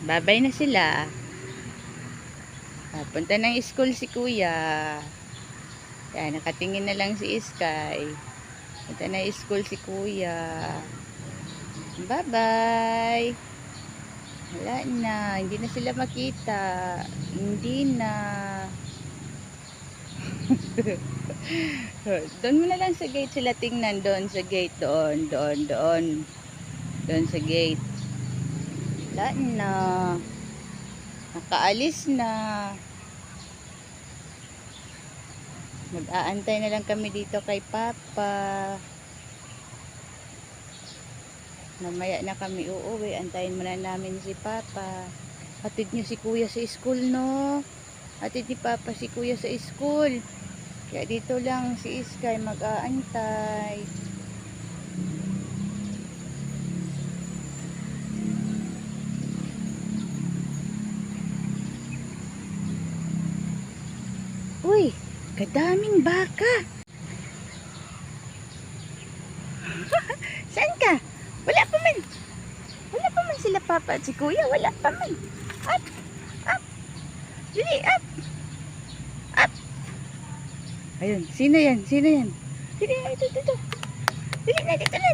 Babay na sila. Punta ng school si kuya. Yan, nakatingin na lang si Sky. Punta na school si kuya. Bye-bye. Wala na. Hindi na sila makita. Hindi na. Doon mo na lang sa gate sila tingnan. Doon sa gate. Doon. Doon sa gate. Wala na. Nakaalis na. Mag-aantay na lang kami dito kay Papa. Mamaya na kami uuwi. Antayin muna namin si Papa. Hatid niyo si Kuya sa school, no? Hatid ni Papa si Kuya sa school. Kaya dito lang si Sky mag-aantay. Uy, kadaming baka. Saan ka? Wala pa man. Wala pa man sila Papa at si Kuya. Wala pa man. Up. Up. Dili, up. Up. Ayun. Sino yan? Sino yan? Dili na, dito. Dili na, dito na.